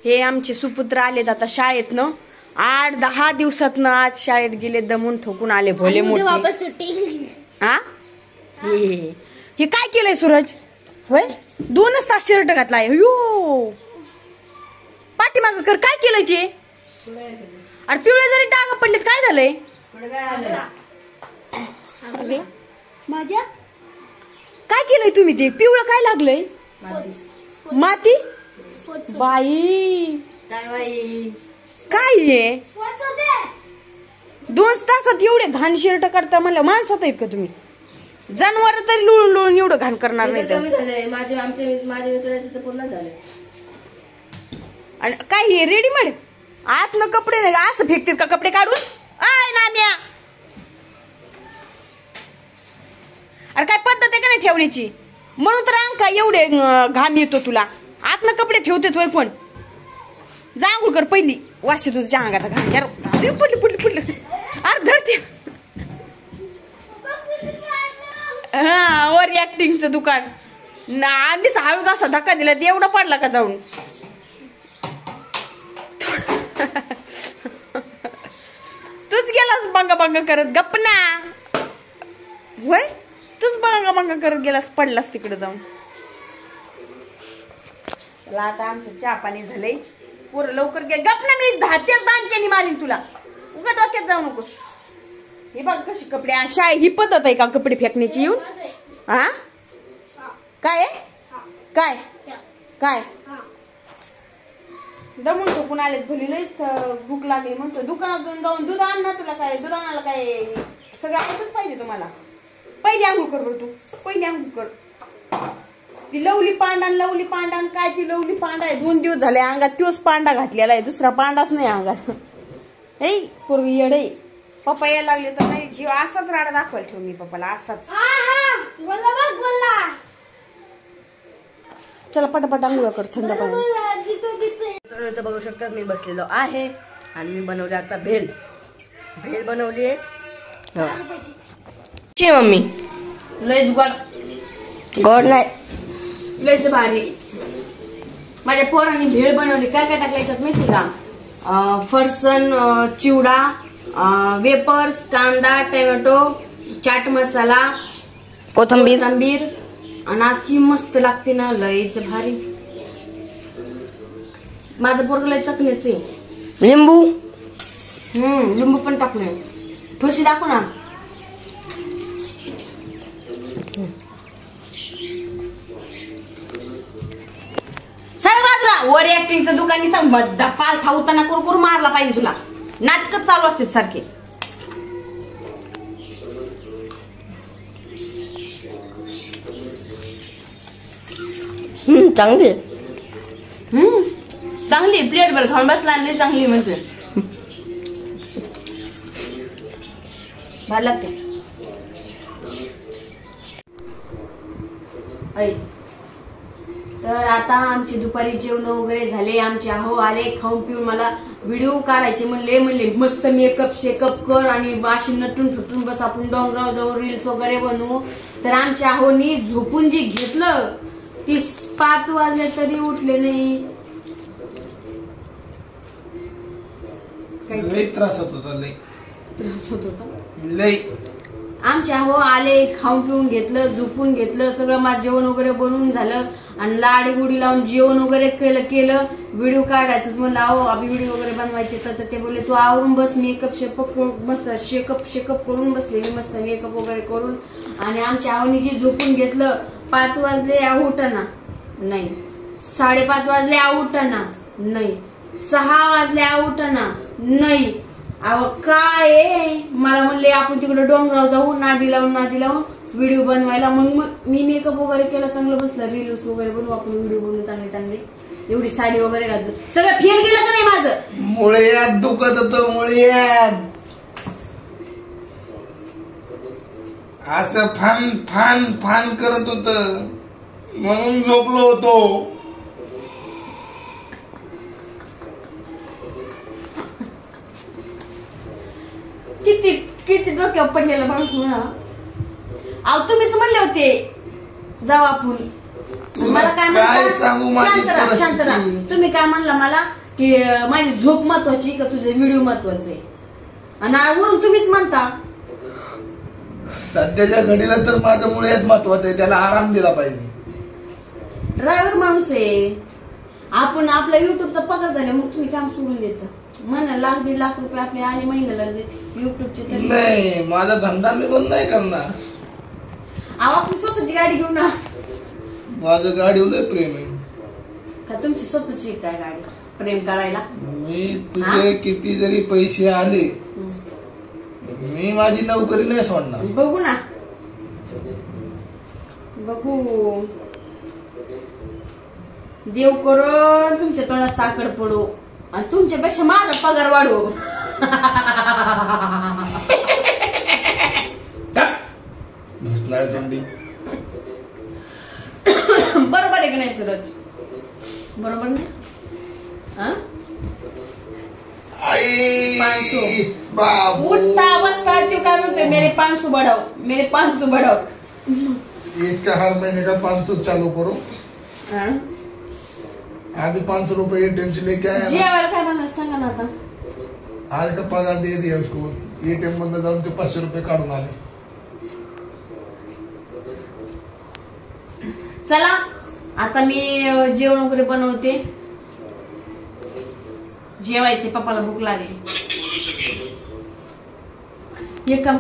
हे आमचे सुपुत्र आलेत आता शाळेतनं 8-10 दिवसातनं आज शाळेत गेले दमून ठोकून आले भोले मोठे वापस सुट्टी हा हे काय केलंय सूरज होय 2 तास शर्ट घातलाय यो पाठीमाग कर काय केलंय ते अरे पिवळे जरी डाग पडलेत काय झालंय माझ्या काय केलंय तुम्ही ते पिवळं काय लागलंय माती बाई काय आहे 2 तासात एवढे घाण शर्ट करता म्हणलं माणसात आहेत का तुम्ही जनावर तरी लुळून लुळून एवढं घाण करणार नाही तर आणि काय हे रेडीमेड आतनं कपडे नाही असं फेकतील का कपडे काढून आय नाम्या अरे काय पद्धत आहे का नाही ठेवण्याची म्हणून तर अंका एवढे घाम येतो तुला आतनं कपडे ठेवते तोय कोण जा आंघोळ कर पहिली वाशी तुझ्या अंगाचा घाम पडलं अरे धरते हा वर ऍक्टिंगचं दुकान ना आम्ही हळूच असा धक्का दिला ते एवढा पडला का जाऊन तूच गेलास बांगा करत गप्प ना होय तूच बांगा करत गेलास पडलास तिकडे जाऊन आता आमचं चहा पाणी झालंय पोरं लवकर गे गप ना मी 10 बांधक्यानी मारीन तुला उगा डोक्यात जाऊ नकोस हे बघ कशी कपडे शाळे ही पद्धत आहे का कपडे फेकण्याची येऊन हा काय काय काय दमून ठोकून आलेत भली लईच भूक लागली म्हणतो दुकानातून जाऊन दूध आण ना तुला काय दूध आणायला काय सगळं ऐकच पाहिजे तुम्हाला पहिली आंघोळ कर बरं तू पहिली आंघोळ कर ती लवली पांडा काय ती लवली पांडा आहे 2 दिवस झाले अंगात तोच पांडा घातलेला आहे दुसरा पांडाच नाही अंगात हे पूर्वी येडे पप्पा यायला लागले तर नाही घेऊ असाच राडा दाखवायला ठेव मी पप्पाला असाच चला पटापट आंघोळ कर थंड पाणी बघू शकता मी बसलेलो आहे आणि मी बनवले आता भेल बनवली आहे मम्मी लयच गोड नाही लयच भारी माझ्या पोरांनी भेळ बनवली काय काय टाकलं याच्यात माहिती का फरसन चिवडा वेपर्स कांदा टोमॅटो चाट मसाला कोथिंबीर आणि अशी मस्त लागते ना लयच भारी माझं पोरग लय चकण्याच लिंबू लिंबू पण टाकले थोडीशी दाखव ना वर ऍक्टिंगचं दुकानी सांग पाल थावताना कुरकुर मारला पाहिजे तुला नाटकच चालू असते सारखे चांगली चांगली प्लेट वर खाऊन बसला आणि चांगली म्हणते भारी लागते तर आता आमची दुपारी जेवण वगैरे झाले आमचे आहो आले खाऊन पिऊन मला व्हिडिओ काढायचे म्हणले मस्त मेकअप शेकअप कर आणि अशी नटून फुटून बस आपण डोंगरावर जाऊ रील्स वगैरे बनवू तर आमच्या आहोनी झोपून जे घेतलं ती 5 वाजले तरी उठले नाही लई त्रास होत होता लई आमच्या हो आले खाऊन पिऊन घेतलं झोपून घेतलं सगळं माझं जेवण वगैरे बनवून झालं आणि लाडी गुडी लावून जेवण वगैरे केलं व्हिडिओ काढायचं म्हणलं आहो आम्ही व्हिडिओ वगैरे बनवायचे तर ते बोलले तू आवरून बस मेकअप शेकअप मस्त शेकअप करून बसले मी मस्त मेकअप वगैरे करून आणि आमच्या आवनी जी झोपून घेतलं 5 वाजले उठना नाही 5:30 वाजले उठना नाही 6 वाजले उठना नाही अहो काय मला म्हणले आपण तिकडे डोंगराव जाऊ नादी लावून व्हिडिओ बनवायला मग मी मेकअप वगैरे केला चांगलं बसलं रील्स वगैरे बनवू आपण व्हिडिओ बनवू चांगले एवढी साडी वगैरे घातलं सगळं फेल गेलं का नाही माझं मुळ्यात दुखत होतं मुळ्यात असं फान करत होत म्हणून झोपलो होतो किती डोक्यावर पडलेला माणूस म्हणा अहो तुम्हीच म्हणले होते जाऊ आपण मला काय काय म्हणता? सांगू माझी शांत राहा, शांत राहा. परिस्थिती. तुम्ही काय म्हणला मला की माझी झोप महत्वाची का तुझे व्हिडिओ महत्वाचे आणि वरून तुम्हीच म्हणता सध्याच्या घडीला तर माझं मुळेच महत्वाचं आहे, त्याला आराम दिला पाहिजे. ड्रायव्हर माणूस आहे आपण. आपला युट्यूबचा पगार झाला मग तुम्ही काम सोडून द्यायचं. म्हणा 1,00,000-1,50,000 रुपये आपले आले महिन्याला युट्यूबचे तरी. नाही, माझा धंदा मी बंद नाही करणार. अहो आपण स्वतःची गाडी घेऊ ना. माझं गाडीवर लय प्रेम आहे. का तुमची स्वतःची काय गाडी प्रेम करायला? मी तुझे किती जरी पैसे आले मी माझी नोकरी नाही सोडणार. बघू ना, बघू. देव करो तुमच्या तोंडात साखर पडो आणि तुमच्यापेक्षा माझा पगार वाढो. घुसणार तोंडी. बरोबर आहे की नाही सूरज? बरोबर नाही? हा? आई 500. बाबू, उठता बसता तो काय म्हणतोय मेरे 500 बढ़ाओ, मेरे 500 बढ़ाओ. इसका हर महीने का 500 चालू करो. हा? अभी 500 रुपए एटीएम से लेके आया ना. जेवायला काय बनवायचं सांगा ना आता. आज का पगार दे दिया उसको. एटीएम मधून जाऊन ते 500 रुपये काढून आले. चला आता मी जेवण वगैरे बनवते. जेवायचे, पप्पाला भूक लागली. एक काम